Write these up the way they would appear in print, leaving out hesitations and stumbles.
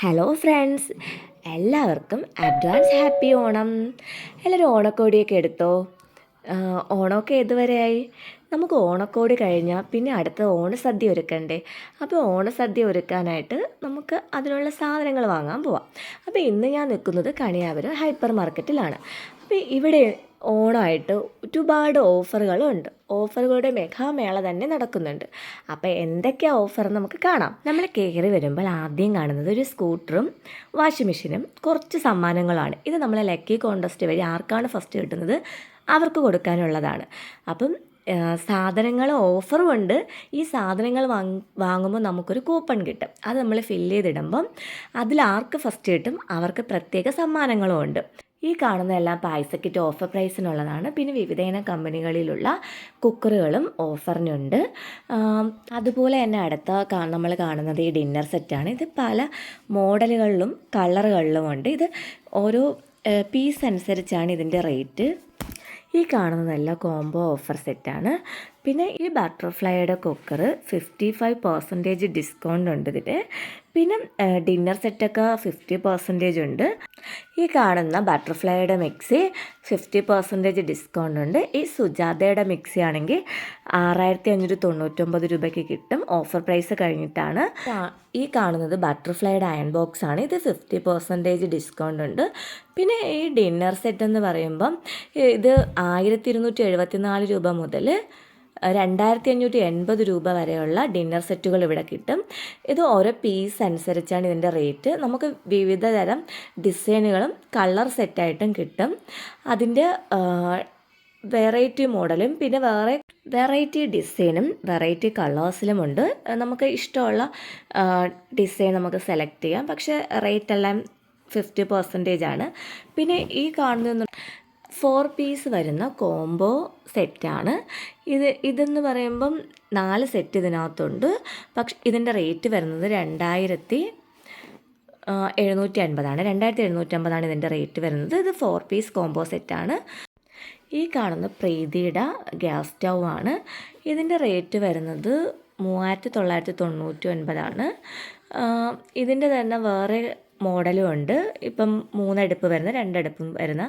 Hello friends, എല്ലാവർക്കും advance happy Onam. എല്ലാവരും ഓണക്കോടിയൊക്കെ എടുത്തോ? ഓണമൊക്കെ ഏതുവരെയായി? നമുക്ക് ഓണക്കോടി കഴിഞ്ഞാൽ പിന്നെ അടുത്ത ഓണസദ്യ ഒരുക്കണ്ടേ? അപ്പോൾ ഓണസദ്യ ഒരുക്കാനായിട്ട് നമുക്ക് അതിനുള്ള സാധനങ്ങൾ വാങ്ങാൻ പോവാം. അപ്പോൾ ഇന്ന് ഞാൻ നിൽക്കുന്നത് കണിയാപുരം ഹൈപ്പർ മാർക്കറ്റിലാണ്. അപ്പോൾ ഇവിടെ ഓണമായിട്ട് ഒരുപാട് ഓഫറുകളുണ്ട്. ഓഫറുകളുടെ മെഗാമേള തന്നെ നടക്കുന്നുണ്ട്. അപ്പോൾ എന്തൊക്കെയാണ് ഓഫർ നമുക്ക് കാണാം. നമ്മൾ കയറി വരുമ്പോൾ ആദ്യം കാണുന്നത് ഒരു സ്കൂട്ടറും വാഷിംഗ് മെഷീനും കുറച്ച് സമ്മാനങ്ങളാണ്. ഇത് നമ്മളെ ലക്കി കോൺടെസ്റ്റ് വഴി ആർക്കാണ് ഫസ്റ്റ് കിട്ടുന്നത് അവർക്ക് കൊടുക്കാനുള്ളതാണ്. അപ്പം സാധനങ്ങൾ ഓഫറും ഉണ്ട്. ഈ സാധനങ്ങൾ വാങ്ങുമ്പോൾ നമുക്കൊരു കൂപ്പൺ കിട്ടും. അത് നമ്മൾ ഫില്ല് ചെയ്തിടുമ്പം അതിലാർക്ക് ഫസ്റ്റ് കിട്ടും അവർക്ക് പ്രത്യേക സമ്മാനങ്ങളും ഉണ്ട്. ഈ കാണുന്നതെല്ലാം പായസക്കിറ്റ് ഓഫർ പ്രൈസിനുള്ളതാണ്. പിന്നെ വിവിധയിനം കമ്പനികളിലുള്ള കുക്കറുകളും ഓഫറിനുണ്ട്. അതുപോലെ തന്നെ അടുത്ത നമ്മൾ കാണുന്നത് ഈ ഡിന്നർ സെറ്റാണ്. ഇത് പല മോഡലുകളിലും കളറുകളിലും ഉണ്ട്. ഇത് ഓരോ പീസ് അനുസരിച്ചാണ് ഇതിൻ്റെ റേറ്റ്. ഈ കാണുന്നതെല്ലാം കോംബോ ഓഫർ സെറ്റാണ്. പിന്നെ ഈ ബട്ടർഫ്ലൈയുടെ കുക്കർ 55% ഡിസ്കൗണ്ട് ഉണ്ട് ഇതിൽ. പിന്നെ ഡിന്നർ സെറ്റൊക്കെ 50% ഉണ്ട്. ഈ കാണുന്ന ബട്ടർഫ്ലൈയുടെ മിക്സി 50% ഡിസ്കൗണ്ട് ഉണ്ട്. ഈ സുജാതയുടെ മിക്സി ആണെങ്കിൽ 6599 രൂപയ്ക്ക് കിട്ടും. ഓഫർ പ്രൈസ് കഴിഞ്ഞിട്ടാണ്. ഈ കാണുന്നത് ബട്ടർഫ്ലൈയുടെ അയൺ ബോക്സ് ആണ്. ഇത് 50% ഡിസ്കൗണ്ട് ഉണ്ട്. പിന്നെ ഈ ഡിന്നർ സെറ്റ് എന്ന് പറയുമ്പം ഇത് 1274 രൂപ മുതൽ 2580 രൂപ വരെയുള്ള ഡിന്നർ സെറ്റുകൾ ഇവിടെ കിട്ടും. ഇത് ഓരോ പീസ് അനുസരിച്ചാണ് ഇതിൻ്റെ റേറ്റ്. നമുക്ക് വിവിധ തരം ഡിസൈനുകളും കളർ സെറ്റായിട്ടും കിട്ടും. അതിൻ്റെ വെറൈറ്റി മോഡലും പിന്നെ വെറൈറ്റി ഡിസൈനും വെറൈറ്റി കളേഴ്സിലുമുണ്ട്. നമുക്ക് ഇഷ്ടമുള്ള ഡിസൈൻ നമുക്ക് സെലക്ട് ചെയ്യാം. പക്ഷേ റേറ്റ് എല്ലാം 50% ആണ്. പിന്നെ ഈ കാണുന്ന 4 പീസ് വരുന്ന കോംബോ സെറ്റാണ്. ഇതെന്ന് പറയുമ്പം 4 സെറ്റ് ഇതിനകത്തുണ്ട്. പക്ഷെ ഇതിൻ്റെ റേറ്റ് വരുന്നത് 2750 2750 ഇതിൻ്റെ റേറ്റ് വരുന്നത്. ഇത് 4 പീസ് കോംബോ സെറ്റാണ്. ഈ കാണുന്ന പ്രീതിയുടെ ഗ്യാസ് സ്റ്റൗ ആണ്. ഇതിൻ്റെ റേറ്റ് വരുന്നത് 3999 ഇതിൻ്റെ തന്നെ വേറെ മോഡലും ഉണ്ട്. ഇപ്പം 3 അടുപ്പ് വരുന്ന 2 അടുപ്പും വരുന്ന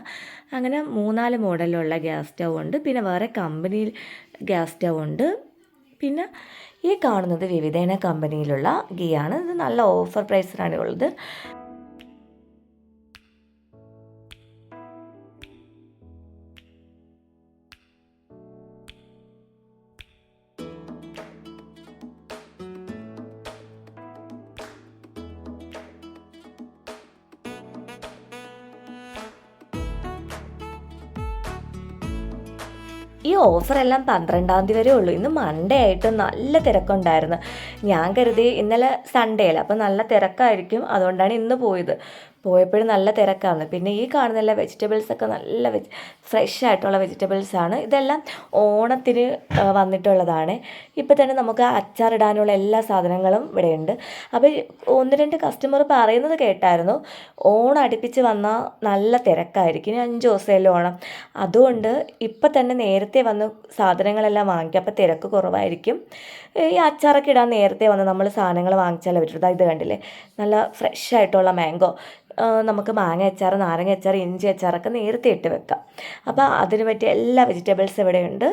അങ്ങനെ 3-4 മോഡലുള്ള ഗ്യാസ് സ്റ്റൗ ഉണ്ട്. പിന്നെ വേറെ കമ്പനി ഗ്യാസ് സ്റ്റൗ ഉണ്ട്. പിന്നെ ഈ കാണുന്നത് വിവിധേന കമ്പനിയിലുള്ള ഗീയാണ്. ഇത് നല്ല ഓഫർ പ്രൈസിനാണ് ഉള്ളത്. ഈ ഓഫറെല്ലാം 12-ാം തീയതി വരെ ഉള്ളൂ. ഇന്ന് മൺഡേ ആയിട്ട് നല്ല തിരക്കുണ്ടായിരുന്നു. ഞാൻ കരുതി ഇന്നലെ സൺഡേ അല്ല, അപ്പോൾ നല്ല തിരക്കായിരിക്കും, അതുകൊണ്ടാണ് ഇന്ന് പോയപ്പോഴും നല്ല തിരക്കാണ്. പിന്നെ ഈ കാണുന്ന വെജിറ്റബിൾസൊക്കെ നല്ല ഫ്രഷ് ആയിട്ടുള്ള വെജിറ്റബിൾസാണ്. ഇതെല്ലാം ഓണത്തിന് വന്നിട്ടുള്ളതാണ്. ഇപ്പം തന്നെ നമുക്ക് അച്ചാറിടാനുള്ള എല്ലാ സാധനങ്ങളും ഇവിടെയുണ്ട്. അപ്പോൾ 1-2 കസ്റ്റമർ പറയുന്നത് കേട്ടായിരുന്നു, ഓണം അടുപ്പിച്ച് വന്നാൽ നല്ല തിരക്കായിരിക്കും, ഇനി 5 ദിവസമല്ലേ ഓണം, അതുകൊണ്ട് ഇപ്പം തന്നെ നേരത്തെ വന്ന് സാധനങ്ങളെല്ലാം വാങ്ങിക്കുക, അപ്പോൾ തിരക്ക് കുറവായിരിക്കും. ഈ അച്ചാറൊക്കെ ഇടാൻ നേരത്തെ വന്ന് നമ്മൾ സാധനങ്ങൾ വാങ്ങിച്ചാലേ പറ്റുള്ളൂ. ഇത് കണ്ടില്ലേ, നല്ല ഫ്രഷ് ആയിട്ടുള്ള മാംഗോ. നമുക്ക് മാങ്ങ അച്ചാർ, നാരങ്ങ അച്ചാർ, ഇഞ്ചി അച്ചാറൊക്കെ നേരത്തെ ഇട്ട് വെക്കാം. അപ്പോൾ അതിന് പറ്റിയ എല്ലാ വെജിറ്റബിൾസും ഇവിടെയുണ്ട്.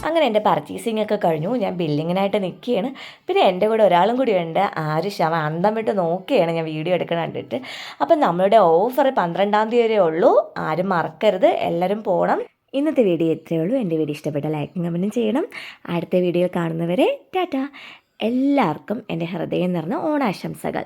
അങ്ങനെ എൻ്റെ പർച്ചേസിംഗ് ഒക്കെ കഴിഞ്ഞു. ഞാൻ ബില്ലിങ്ങിനായിട്ട് നിൽക്കുകയാണ്. പിന്നെ എൻ്റെ കൂടെ ഒരാളും കൂടി ഉണ്ട്, ആരുഷ്. അവൻ അന്തം വിട്ട് നോക്കുകയാണ് ഞാൻ വീഡിയോ എടുക്കണം കണ്ടിട്ട്. അപ്പം നമ്മളുടെ ഓഫർ 12-ാം തീയതി വരെ ഉള്ളൂ. ആരും മറക്കരുത്, എല്ലാവരും പോകണം. ഇന്നത്തെ വീഡിയോ ഇത്രയേ ഉള്ളൂ. എൻ്റെ വീഡിയോ ഇഷ്ടപ്പെട്ട ലൈക്കും കമൻറ്റും ചെയ്യണം. അടുത്ത വീഡിയോ കാണുന്നവരെ ടാറ്റ. എല്ലാവർക്കും എൻ്റെ ഹൃദയം നിറഞ്ഞ ഓണാശംസകൾ.